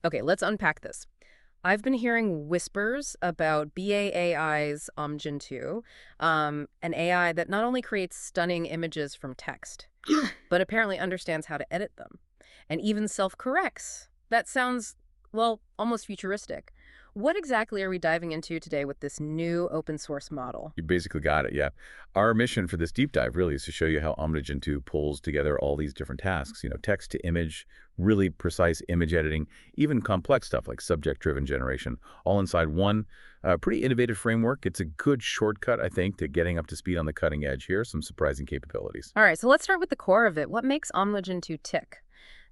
Okay, let's unpack this. I've been hearing whispers about BAAI's OmniGen2, an AI that not only creates stunning images from text, but apparently understands how to edit them, and even self-corrects. That sounds, well, almost futuristic. What exactly are we diving into today with this new open source model? You basically got it, yeah. Our mission for this deep dive really is to show you how OmniGen2 pulls together all these different tasks, text to image, really precise image editing, even complex stuff like subject-driven generation, all inside one pretty innovative framework. It's a good shortcut, I think, to getting up to speed on the cutting edge here. Some surprising capabilities. All right, so let's start with the core of it. What makes OmniGen2 tick?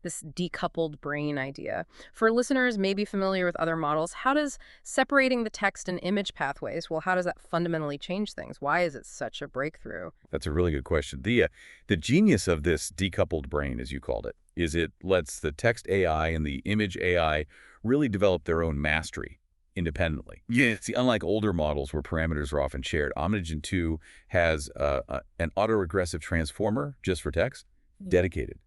This decoupled brain idea. For listeners maybe familiar with other models, how does separating the text and image pathways, well, how does that fundamentally change things? Why is it such a breakthrough? That's a really good question. The genius of this decoupled brain, as you called it, is it lets the text AI and the image AI really develop their own mastery independently. Yeah. See, unlike older models where parameters are often shared, OmniGen 2 has an autoregressive transformer just for text, dedicated,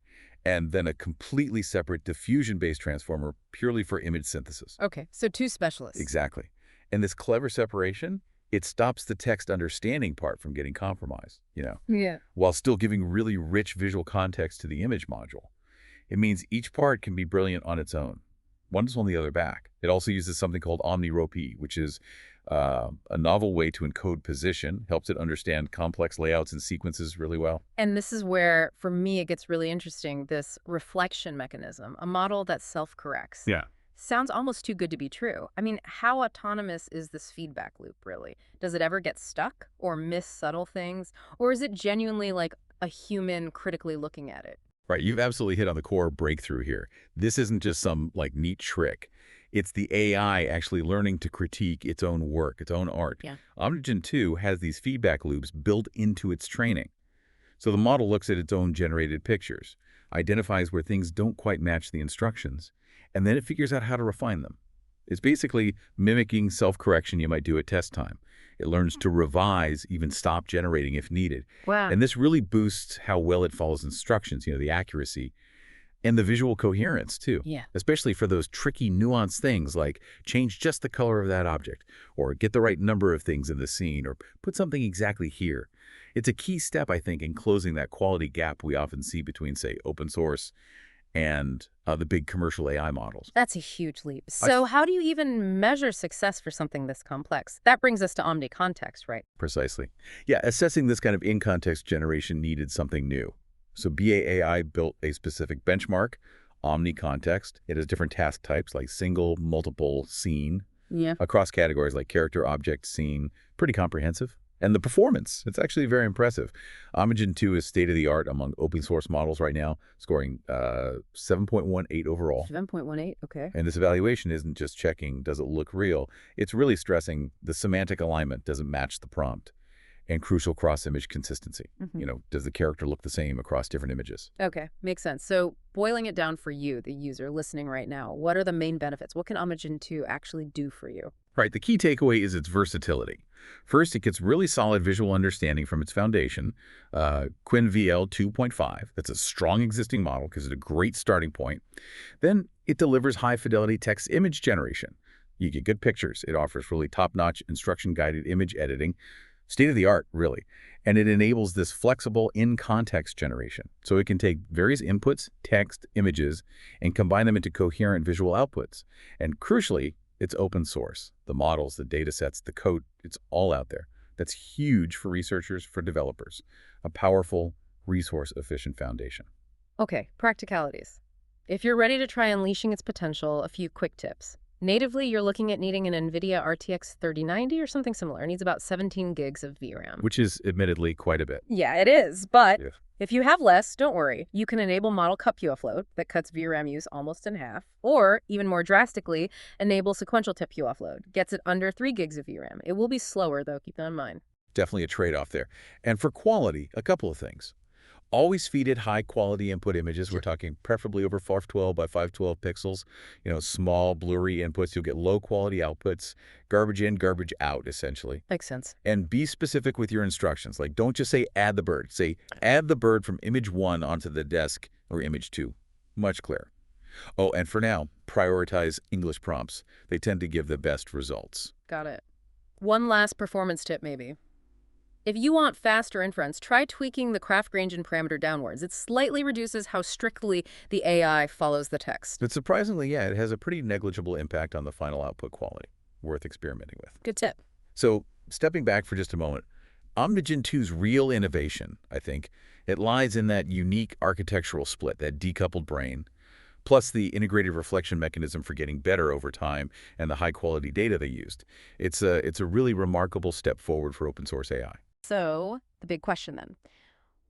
and then a completely separate diffusion-based transformer purely for image synthesis. Okay, so two specialists. Exactly. And this clever separation, it stops the text understanding part from getting compromised, Yeah. while still giving really rich visual context to the image module. It means each part can be brilliant on its own. One is on the other back. It also uses something called OmniROP, which is a novel way to encode position, helps it understand complex layouts and sequences really well. And this is where, for me, it gets really interesting, this reflection mechanism, a model that self-corrects. Yeah. Sounds almost too good to be true. I mean, how autonomous is this feedback loop, really? Does it ever get stuck or miss subtle things? Or is it genuinely like a human critically looking at it? Right, you've absolutely hit on the core breakthrough here. This isn't just some neat trick. It's the AI actually learning to critique its own work, its own art. Yeah. OmniGen 2 has these feedback loops built into its training. So the model looks at its own generated pictures, identifies where things don't quite match the instructions, and then it figures out how to refine them. It's basically mimicking self-correction you might do at test time. It learns to revise, even stop generating if needed. Wow. And this really boosts how well it follows instructions, the accuracy and the visual coherence too, Yeah. especially for those tricky nuanced things like change just the color of that object or get the right number of things in the scene or put something exactly here. It's a key step, I think, in closing that quality gap we often see between, say, open source and the big commercial AI models. That's a huge leap. So how do you even measure success for something this complex? That brings us to Omni context, right? Precisely. Yeah, assessing this kind of in-context generation needed something new. So BAAI built a specific benchmark, Omni context. It has different task types like single, multiple, scene, Yeah. across categories like character, object, scene. Pretty comprehensive. And the performance, it's actually very impressive. OmniGen 2 is state-of-the-art among open source models right now, scoring 7.18 overall. 7.18, okay. And this evaluation isn't just checking, does it look real? It's really stressing the semantic alignment doesn't match the prompt and crucial cross-image consistency. Does the character look the same across different images? Okay, makes sense. So boiling it down for you, the user listening right now, what are the main benefits? What can OmniGen 2 actually do for you? Right, the key takeaway is its versatility. First, it gets really solid visual understanding from its foundation, QuinVL 2.5. That's a strong existing model because it's a great starting point. Then it delivers high-fidelity text-image generation. You get good pictures. It offers really top-notch instruction-guided image editing, state-of-the-art, really. And it enables this flexible in-context generation. So it can take various inputs, text, images, and combine them into coherent visual outputs. And crucially, it's open source. The models, the data sets, the code, it's all out there. That's huge for researchers, for developers. A powerful, resource-efficient foundation. Okay, practicalities. If you're ready to try unleashing its potential, a few quick tips. Natively, you're looking at needing an NVIDIA RTX 3090 or something similar. It needs about 17 gigs of VRAM. Which is admittedly quite a bit. Yeah, it is. But Yeah. if you have less, don't worry. You can enable Model Cup UFloat that cuts VRAM use almost in half. Or, even more drastically, enable sequential tip UFloat. Gets it under 3 gigs of VRAM. It will be slower, though. Keep that in mind. Definitely a trade-off there. And for quality, a couple of things. Always feed it high-quality input images. We're talking preferably over 512 by 512 pixels. Small, blurry inputs. You'll get low-quality outputs. Garbage in, garbage out, essentially. Makes sense. And be specific with your instructions. Like, don't just say add the bird. Say add the bird from image 1 onto the desk or image 2. Much clearer. Oh, and for now, prioritize English prompts. They tend to give the best results. Got it. One last performance tip, maybe. If you want faster inference, try tweaking the craft Grangen parameter downwards. It slightly reduces how strictly the AI follows the text. But surprisingly, yeah, it has a pretty negligible impact on the final output quality. Worth experimenting with. Good tip. So, stepping back for just a moment, OmniGen2's real innovation, I think, it lies in that unique architectural split, that decoupled brain, plus the integrated reflection mechanism for getting better over time and the high-quality data they used. It's a really remarkable step forward for open source AI. So, the big question then.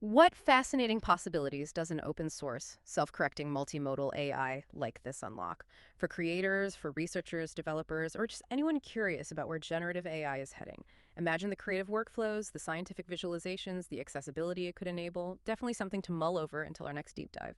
What fascinating possibilities does an open source, self-correcting multimodal AI like this unlock for creators, for researchers, developers, or just anyone curious about where generative AI is heading? Imagine the creative workflows, the scientific visualizations, the accessibility it could enable. Definitely something to mull over until our next deep dive.